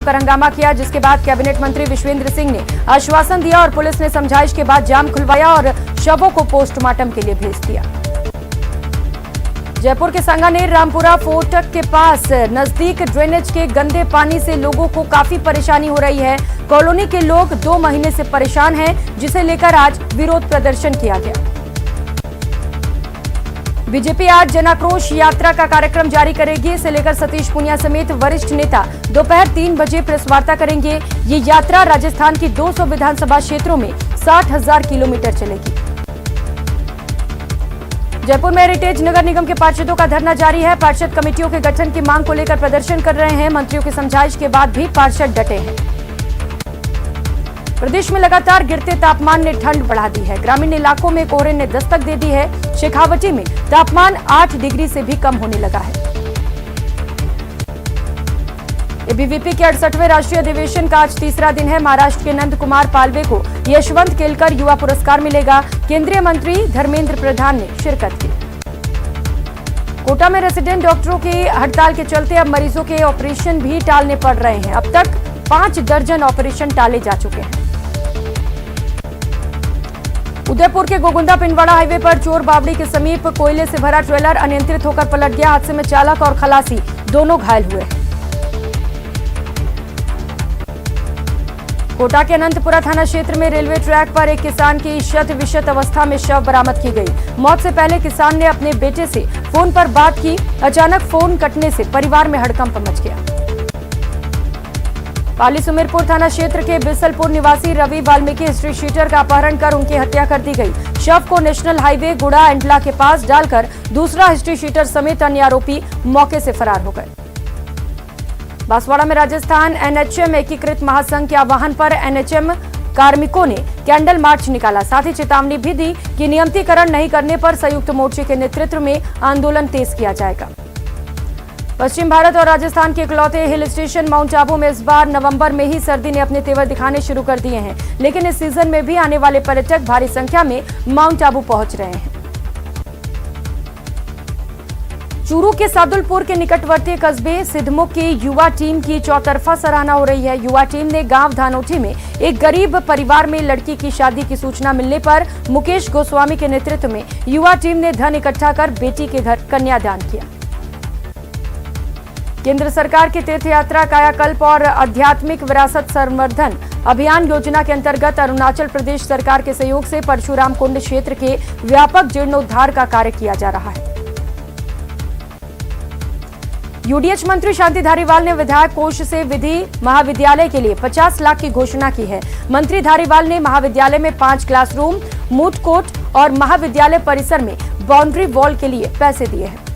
कर हंगामा किया, जिसके बाद कैबिनेट मंत्री विश्वेंद्र सिंह ने आश्वासन दिया और पुलिस ने समझाइश के बाद जाम खुलवाया और शवों को पोस्टमार्टम के लिए भेज दिया। जयपुर के सांगानेर रामपुरा फोर्टक के पास नजदीक ड्रेनेज के गंदे पानी से लोगों को काफी परेशानी हो रही है। कॉलोनी के लोग 2 महीने से परेशान हैं, जिसे लेकर आज विरोध प्रदर्शन किया गया। बीजेपी आज जनाक्रोश यात्रा का कार्यक्रम जारी करेगी। इसे लेकर सतीश पूनिया समेत वरिष्ठ नेता दोपहर 3 बजे प्रेस वार्ता करेंगे। ये यात्रा राजस्थान की 200 विधानसभा क्षेत्रों में 60,000 किलोमीटर चलेगी। जयपुर में हेरिटेज नगर निगम के पार्षदों का धरना जारी है। पार्षद कमेटियों के गठन की मांग को लेकर प्रदर्शन कर रहे हैं। मंत्रियों की समझाइश के बाद भी पार्षद डटे हैं। प्रदेश में लगातार गिरते तापमान ने ठंड बढ़ा दी है। ग्रामीण इलाकों में कोहरे ने दस्तक दे दी है। शेखावटी में तापमान 8 डिग्री से भी कम होने लगा है। एबीवीपी के 68वें राष्ट्रीय अधिवेशन का आज तीसरा दिन है। महाराष्ट्र के नंद कुमार पालवे को यशवंत केलकर युवा पुरस्कार मिलेगा। केंद्रीय मंत्री धर्मेंद्र प्रधान ने शिरकत की। कोटा में रेसिडेंट डॉक्टरों की हड़ताल के चलते अब मरीजों के ऑपरेशन भी टालने पड़ रहे हैं। अब तक 5 दर्जन ऑपरेशन टाले जा चुके हैं। उदयपुर के गोगुंदा पिंडवाड़ा हाईवे पर चोर बावड़ी के समीप कोयले से भरा ट्रेलर अनियंत्रित होकर पलट गया। हादसे में चालक और खलासी दोनों घायल हुए। कोटा के अनंतपुरा थाना क्षेत्र में रेलवे ट्रैक पर एक किसान की शत विशत अवस्था में शव बरामद की गई। मौत से पहले किसान ने अपने बेटे से फोन पर बात की। अचानक फोन कटने से परिवार में हड़कंप मच गया। पाली सुमेरपुर थाना क्षेत्र के बिसलपुर निवासी रवि वाल्मीकि हिस्ट्री शीटर का अपहरण कर उनकी हत्या कर दी गई। शव को नेशनल हाईवे गुड़ा एंडला के पास डालकर दूसरा हिस्ट्री शीटर समेत अन्य आरोपी मौके से फरार हो गए। बांसवाड़ा में राजस्थान एनएचएम एकीकृत महासंघ के आह्वान पर एनएचएम कार्मिकों ने कैंडल मार्च निकाला। साथ ही चेतावनी भी दी कि नियमितीकरण नहीं करने पर संयुक्त मोर्चे के नेतृत्व में आंदोलन तेज किया जाएगा। पश्चिम भारत और राजस्थान के इकलौते हिल स्टेशन माउंट आबू में इस बार नवंबर में ही सर्दी ने अपने तेवर दिखाने शुरू कर दिए हैं, लेकिन इस सीजन में भी आने वाले पर्यटक भारी संख्या में माउंट आबू पहुंच रहे हैं। चूरू के सादुलपुर के निकटवर्ती कस्बे सिद्धमुख की युवा टीम की चौतरफा सराहना हो रही है। युवा टीम ने गांव धानोठी में एक गरीब परिवार में लड़की की शादी की सूचना मिलने पर मुकेश गोस्वामी के नेतृत्व में युवा टीम ने धन इकट्ठा कर बेटी के घर कन्यादान किया। केंद्र सरकार की तीर्थ यात्रा कायाकल्प और आध्यात्मिक विरासत संवर्धन अभियान योजना के अंतर्गत अरुणाचल प्रदेश सरकार के सहयोग से परशुराम कुंड क्षेत्र के व्यापक जीर्णोद्धार का कार्य किया जा रहा है। यूडीएच मंत्री शांति धारीवाल ने विधायक कोष से विधि महाविद्यालय के लिए 50 लाख की घोषणा की है। मंत्री धारीवाल ने महाविद्यालय में 5 क्लासरूम, मूट कोर्ट और महाविद्यालय परिसर में बाउंड्री वॉल के लिए पैसे दिए हैं।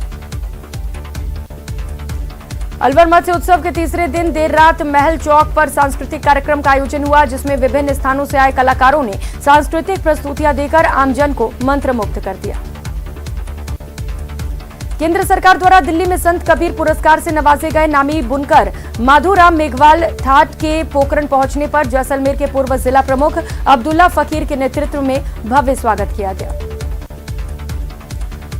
अलवर मत्स्य उत्सव के तीसरे दिन देर रात महल चौक पर सांस्कृतिक कार्यक्रम का आयोजन हुआ, जिसमें विभिन्न स्थानों से आए कलाकारों ने सांस्कृतिक प्रस्तुतियां देकर आमजन को मंत्रमुग्ध कर दिया। केंद्र सरकार द्वारा दिल्ली में संत कबीर पुरस्कार से नवाजे गए नामी बुनकर माधुराम मेघवाल थाट के पोखरण पहुंचने पर जैसलमेर के पूर्व जिला प्रमुख अब्दुल्ला फकीर के नेतृत्व में भव्य स्वागत किया गया।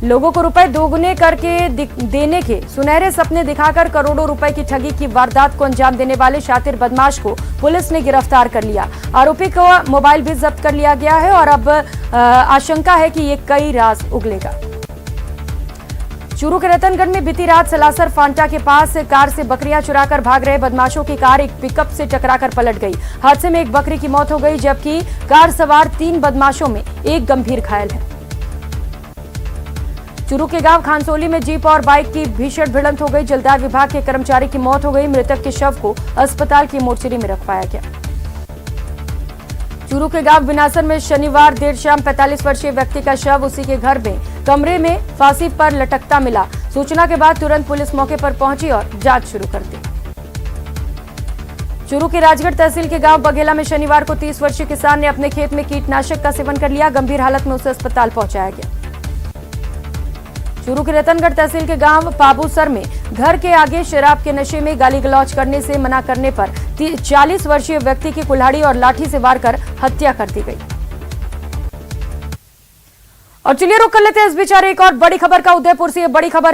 लोगों को रुपए दोगुने करके देने के सुनहरे सपने दिखाकर करोड़ों रुपए की ठगी की वारदात को अंजाम देने वाले शातिर बदमाश को पुलिस ने गिरफ्तार कर लिया। आरोपी को मोबाइल भी जब्त कर लिया गया है और अब आशंका है कि ये कई राज उगलेगा। चूरू के रतनगढ़ में बीती रात सलासर फांटा के पास कार से बकरियां चुराकर भाग रहे बदमाशों की कार एक पिकअप से टकराकर पलट गई। हादसे में एक बकरी की मौत हो गई, जबकि कार सवार 3 बदमाशों में एक गंभीर घायल है। चूरू के गांव खानसोली में जीप और बाइक की भीषण भिड़ंत हो गई। जलदार विभाग के कर्मचारी की मौत हो गई। मृतक के शव को अस्पताल की मोर्चरी में रखवाया गया। चूरू के गांव बिनासन में शनिवार देर शाम 45 वर्षीय व्यक्ति का शव उसी के घर में कमरे में फांसी पर लटकता मिला। सूचना के बाद तुरंत पुलिस मौके पर पहुंची और जांच शुरू कर दी। चूरू के राजगढ़ तहसील के गांव बघेला में शनिवार को 30 वर्षीय किसान ने अपने खेत में कीटनाशक का सेवन कर लिया। गंभीर हालत में उसे अस्पताल पहुंचाया गया। चूरू के रतनगढ़ तहसील के गांव पाबूसर में घर के आगे शराब के नशे में गाली गलौज करने से मना करने पर 40 वर्षीय व्यक्ति की कुल्हाड़ी और लाठी से वार कर हत्या कर दी गई। और चलिए रुक कर लेते हैं इस बीच एक और बड़ी खबर का। उदयपुर से ये बड़ी खबर है।